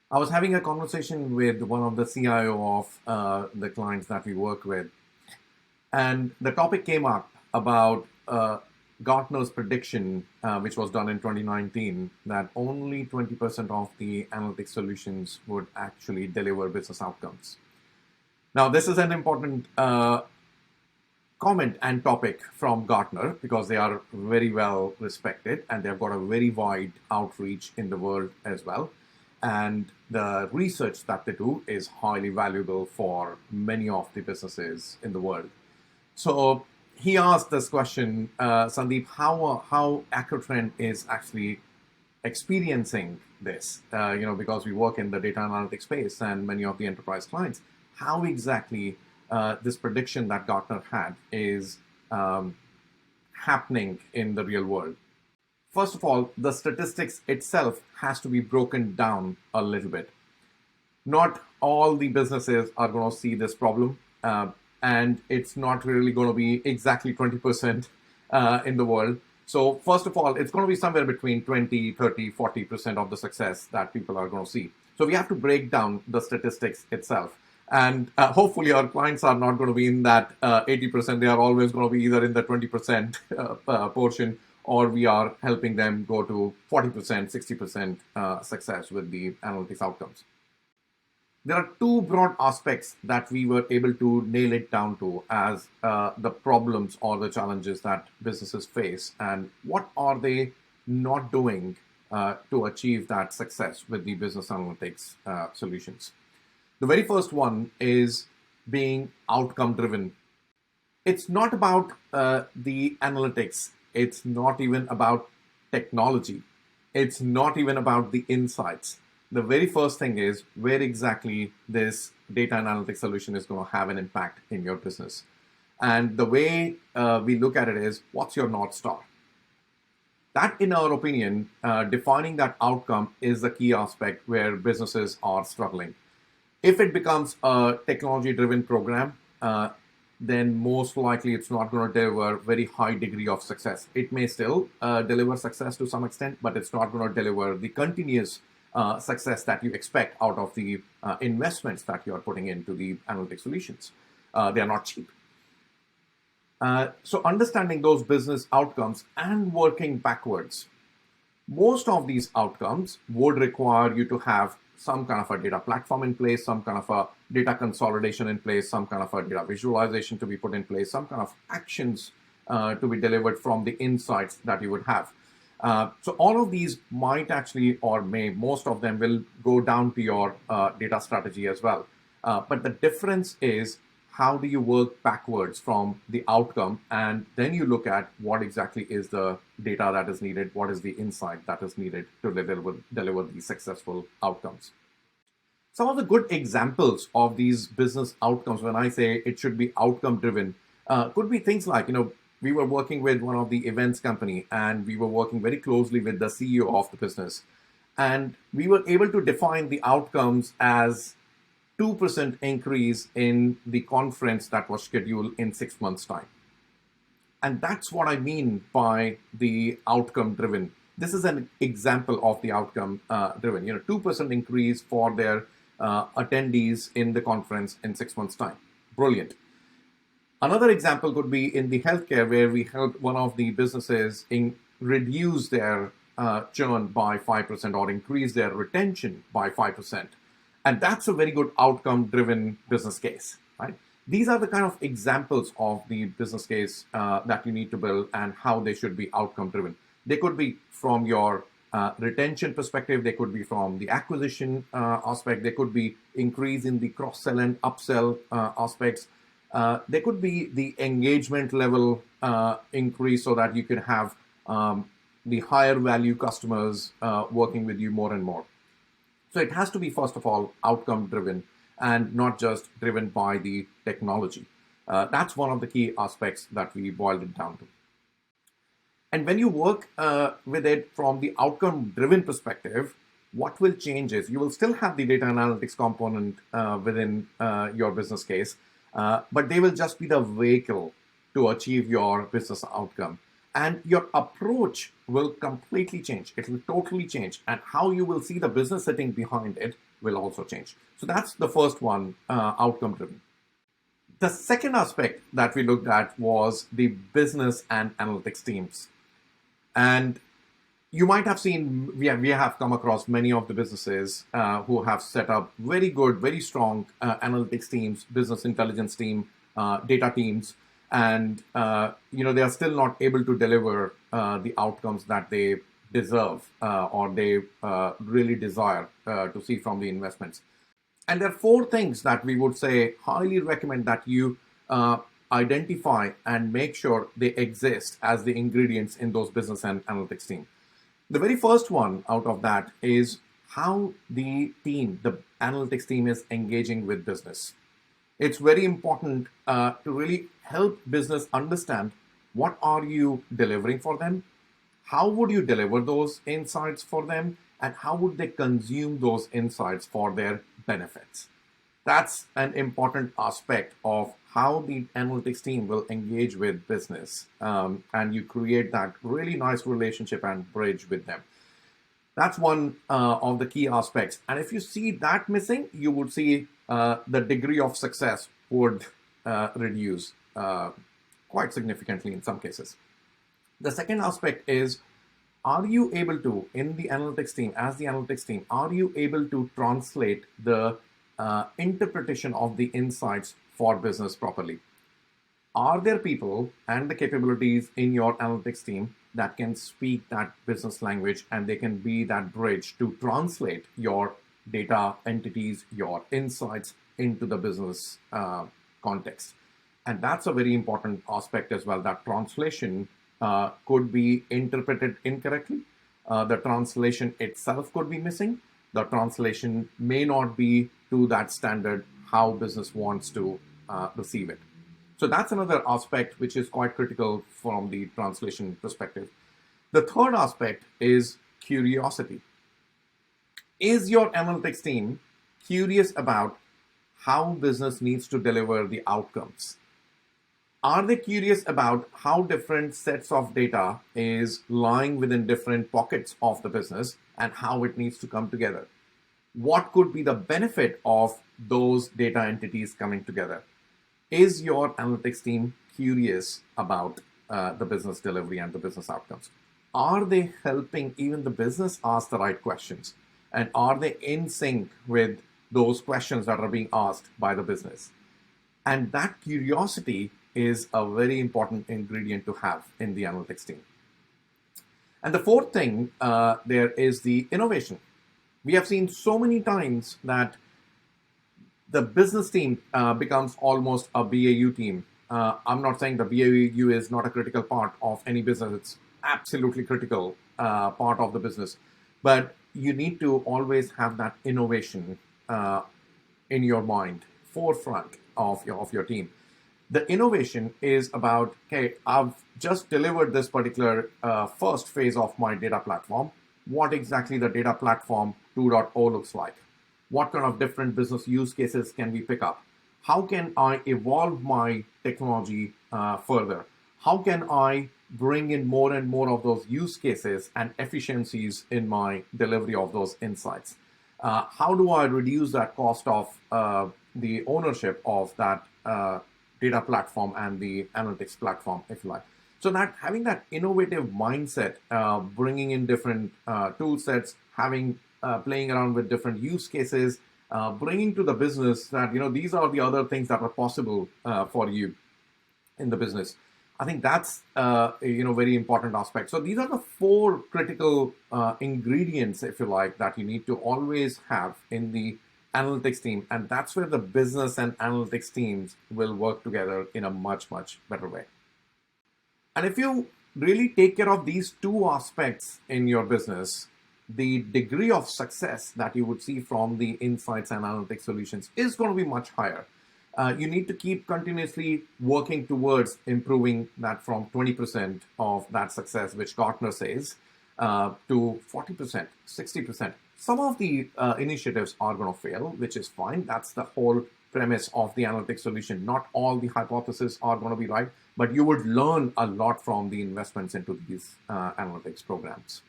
I was having a conversation with one of the CIO of the clients that we work with, and the topic came up about Gartner's prediction, which was done in 2019, that only 20% of the analytics solutions would actually deliver business outcomes. Now, this is an important comment and topic from Gartner because they are very well respected and they've got a very wide outreach in the world as well. And the research that they do is highly valuable for many of the businesses in the world. So he asked this question, Sandeep, how Acrotrend is actually experiencing this, because we work in the data analytics space and many of the enterprise clients, how exactly this prediction that Gartner had is happening in the real world. First of all, the statistics itself has to be broken down a little bit. Not all the businesses are going to see this problem, and it's not really going to be exactly 20% in the world. So first of all, it's going to be somewhere between 20, 30, 40% of the success that people are going to see. So we have to break down the statistics itself. And hopefully our clients are not going to be in that 80%. They are always going to be either in the 20% portion, or we are helping them go to 40%, 60% success with the analytics outcomes. There are two broad aspects that we were able to nail it down to as the problems or the challenges that businesses face, and what are they not doing to achieve that success with the business analytics solutions. The very first one is being outcome driven. It's not about the analytics, it's not even about technology, it's not even about the insights. The very first thing is where exactly this data analytics solution is going to have an impact in your business. And the way we look at it is, what's your North Star? That, in our opinion, defining that outcome is the key aspect where businesses are struggling. If it becomes a technology-driven program, then most likely it's not going to deliver very high degree of success. It may still deliver success to some extent, but it's not going to deliver the continuous success that you expect out of the investments that you are putting into the analytic solutions. They are not cheap. So understanding those business outcomes and working backwards, most of these outcomes would require you to have some kind of a data platform in place, some kind of a data consolidation in place, some kind of a data visualization to be put in place, some kind of actions to be delivered from the insights that you would have. So all of these might actually, or may, most of them will go down to your data strategy as well. But the difference is, how do you work backwards from the outcome, and then you look at what exactly is the data that is needed, what is the insight that is needed to deliver these successful outcomes. Some of the good examples of these business outcomes, when I say it should be outcome driven, could be things like, we were working with one of the events company and we were working very closely with the CEO of the business. And we were able to define the outcomes as 2% increase in the conference that was scheduled in 6 months' time. And that's what I mean by the outcome driven. This is an example of the outcome driven. 2% increase for their attendees in the conference in 6 months' time. Brilliant. Another example could be in the healthcare, where we helped one of the businesses reduce their churn by 5% or increase their retention by 5%. And that's a very good outcome-driven business case, right? These are the kind of examples of the business case that you need to build and how they should be outcome-driven. They could be from your retention perspective, they could be from the acquisition aspect, they could be increase in the cross-sell and upsell aspects. There could be the engagement level increase so that you can have the higher value customers working with you more and more. So it has to be, first of all, outcome driven and not just driven by the technology. That's one of the key aspects that we boiled it down to. And when you work with it from the outcome driven perspective, what will change is you will still have the data analytics component within your business case, but they will just be the vehicle to achieve your business outcome. And your approach will completely change. It will totally change. And how you will see the business sitting behind it will also change. So that's the first one, outcome driven. The second aspect that we looked at was the business and analytics teams. And you might have seen, we have come across many of the businesses who have set up very good, very strong analytics teams, business intelligence team, data teams, and they are still not able to deliver the outcomes that they deserve or they really desire to see from the investments. And there are four things that we would say highly recommend that you identify and make sure they exist as the ingredients in those business and analytics team. The very first one out of that is how the team, the analytics team, is engaging with business. It's very important to really help business understand what are you delivering for them, how would you deliver those insights for them, and how would they consume those insights for their benefits. That's an important aspect of how the analytics team will engage with business, and you create that really nice relationship and bridge with them. That's one of the key aspects. And if you see that missing, you would see the degree of success would reduce quite significantly in some cases. The second aspect is, are you able to, in the analytics team, as the analytics team, are you able to translate the interpretation of the insights for business properly? Are there people and the capabilities in your analytics team that can speak that business language, and they can be that bridge to translate your data entities, your insights into the business context? And that's a very important aspect as well, that translation could be interpreted incorrectly. The translation itself could be missing. The translation may not be to that standard how business wants to receive it. So that's another aspect which is quite critical from the translation perspective. The third aspect is curiosity. Is your analytics team curious about how business needs to deliver the outcomes? Are they curious about how different sets of data is lying within different pockets of the business and how it needs to come together? What could be the benefit of those data entities coming together? Is your analytics team curious about the business delivery and the business outcomes? Are they helping even the business ask the right questions? And are they in sync with those questions that are being asked by the business? And that curiosity is a very important ingredient to have in the analytics team. And the fourth thing there is the innovation. We have seen so many times that the business team becomes almost a BAU team. I'm not saying the BAU is not a critical part of any business. It's absolutely critical part of the business. But you need to always have that innovation in your mind, forefront of your team. The innovation is about, okay, I've just delivered this particular first phase of my data platform. What exactly the data platform 2.0 looks like? What kind of different business use cases can we pick up? How can I evolve my technology further? How can I bring in more and more of those use cases and efficiencies in my delivery of those insights? How do I reduce that cost of the ownership of that data platform and the analytics platform, if you like? So that having that innovative mindset, bringing in different tool sets, playing around with different use cases, bringing to the business that these are the other things that are possible for you in the business. I think that's very important aspect. So these are the four critical ingredients, if you like, that you need to always have in the analytics team, and that's where the business and analytics teams will work together in a much, much better way. And if you really take care of these two aspects in your business, the degree of success that you would see from the insights and analytics solutions is going to be much higher. You need to keep continuously working towards improving that from 20% of that success, which Gartner says, to 40%, 60%. Some of the initiatives are going to fail, which is fine. That's the whole premise of the analytics solution. Not all the hypotheses are going to be right, but you would learn a lot from the investments into these analytics programs.